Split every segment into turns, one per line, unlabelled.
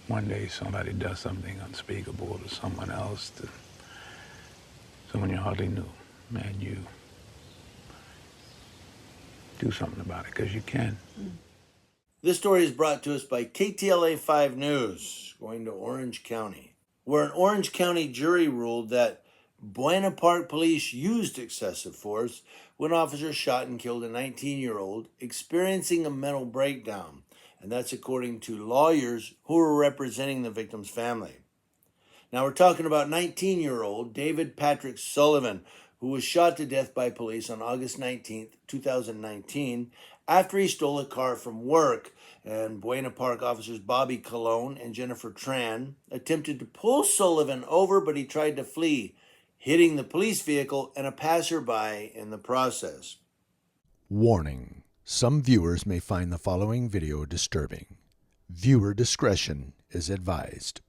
one day somebody does something unspeakable to someone else, to someone you hardly knew, and you do something about it, because you can.
This story is brought to us by KTLA 5 News, going to Orange County, where an Orange County jury ruled that Buena Park Police used excessive force when officers shot and killed a 19-year-old experiencing a mental breakdown, and that's according to lawyers who were representing the victim's family. Now we're talking about 19-year-old David Patrick Sullivan, who was shot to death by police on August 19th, 2019, after he stole a car from work. And Buena Park officers Bobby Colon and Jennifer Tran attempted to pull Sullivan over, but he tried to flee, hitting the police vehicle and a passerby in the process.
Warning: some viewers may find the following video disturbing. Viewer discretion is advised.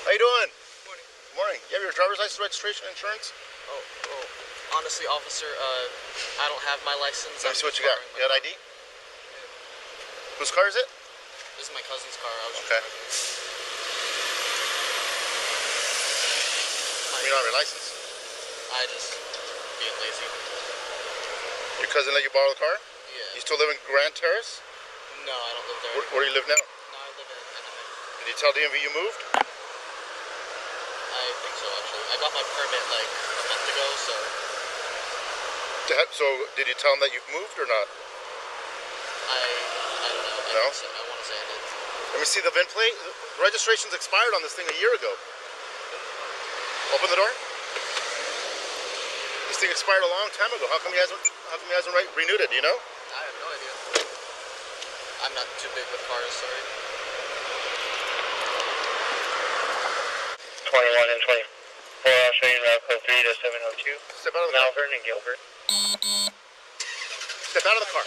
How you doing?
Morning.
Morning. You have your driver's license, registration, insurance?
Honestly, officer, I don't have my license.
Let me see what you got. You got ID? Whose car is it?
This is my cousin's car. I was
Okay. You don't have your license?
I just being lazy.
Your cousin let you borrow the car?
Yeah.
You still live in Grand Terrace?
No, I don't live there.
Where do you live now?
No, I live in NMA.
Did you tell DMV you moved?
I think so, actually. I got my permit like a month ago, so
So did you tell them that you've moved or not?
I don't know.
No?
I want to say I did.
Let me see the VIN plate. The registration's expired on this thing a year ago. Open the door. This thing expired a long time ago. How come he hasn't renewed it? Do you know?
I have no idea. I'm not too big with cars, sorry.
21 and 24 Australian Route Code 3 to 702.
Step out of the car.
Malvern and Gilbert.
Step out of the car.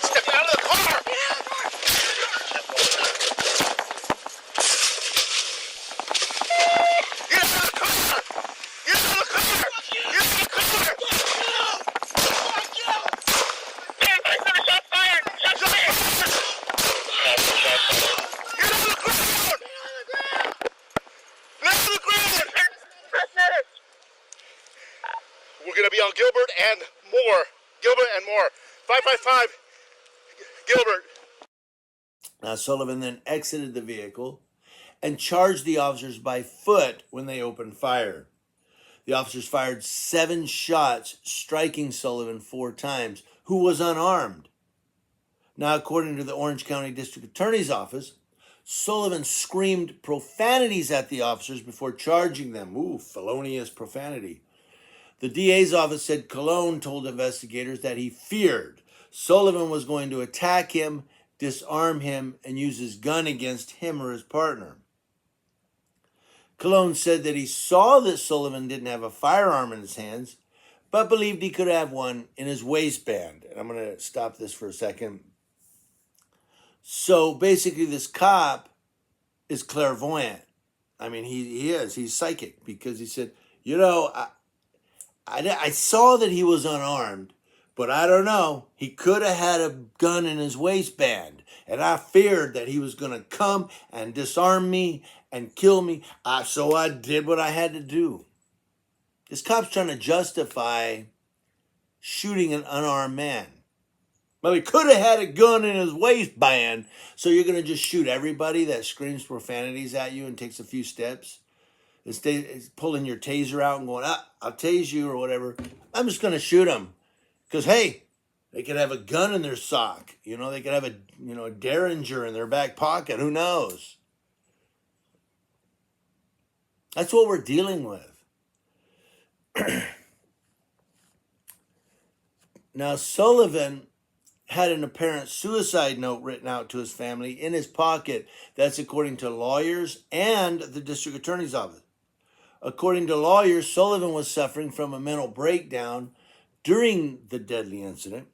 Step out of the car! Get out of the car! Get out of the car! Get out of the car!
Shot fired! Shot fired!
Get out of the ground! Get out of the ground! We're gonna be on Gilbert and more. Gilbert and more. 555 Gilbert.
Now, Sullivan then exited the vehicle and charged the officers by foot when they opened fire. The officers fired 7 shots, striking Sullivan 4 times, who was unarmed. Now, according to the Orange County District Attorney's Office, Sullivan screamed profanities at the officers before charging them. Ooh, felonious profanity. The DA's office said Colon told investigators that he feared Sullivan was going to attack him, disarm him, and use his gun against him or his partner. Colon said that he saw that Sullivan didn't have a firearm in his hands, but believed he could have one in his waistband. And I'm going to stop this for a second. So basically, this cop is clairvoyant. I mean, he is. He's psychic, because he said, you know, I saw that he was unarmed, but I don't know. He could have had a gun in his waistband, and I feared that he was going to come and disarm me and kill me. So I did what I had to do. This cop's trying to justify shooting an unarmed man. Well, he could have had a gun in his waistband, so you're going to just shoot everybody that screams profanities at you and takes a few steps? Instead of pulling your taser out and going, I'll tase you or whatever, I'm just going to shoot him. Because, hey, They could have a gun in their sock. You know, they could have a Derringer in their back pocket. Who knows? That's what we're dealing with. Now, Sullivan had an apparent suicide note written out to his family in his pocket. That's according to lawyers and the district attorney's office. According to lawyers, Sullivan was suffering from a mental breakdown during the deadly incident.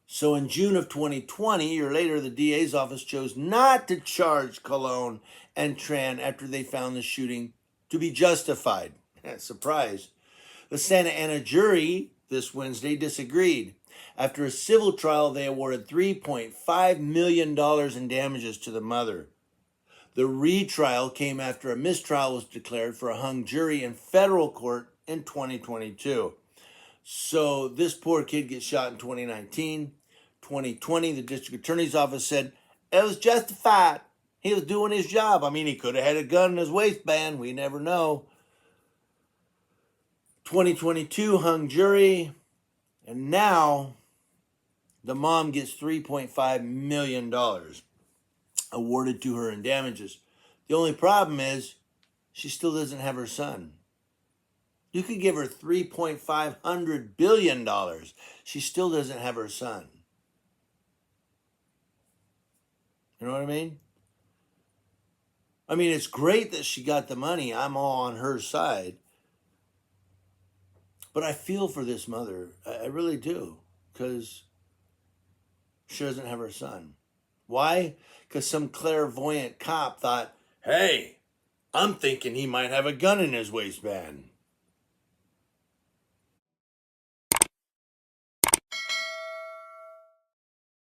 So in June of 2020, a year later, the DA's office chose not to charge Colon and Tran after they found the shooting to be justified. Surprise. The Santa Ana jury this Wednesday disagreed. After a civil trial, they awarded $3.5 million in damages to the mother. The retrial came after a mistrial was declared for a hung jury in federal court in 2022. So this poor kid gets shot in 2019. 2020, the district attorney's office said it was justified. He was doing his job. I mean, he could have had a gun in his waistband. We never know. 2022, hung jury. And now the mom gets $3.5 million awarded to her in damages. The only problem is she still doesn't have her son. You could give her $3.5 billion. She still doesn't have her son. You know what I mean? I mean, it's great that she got the money. I'm all on her side. But I feel for this mother. I really do. Because she doesn't have her son. Why? Because some clairvoyant cop thought, hey, I'm thinking he might have a gun in his waistband.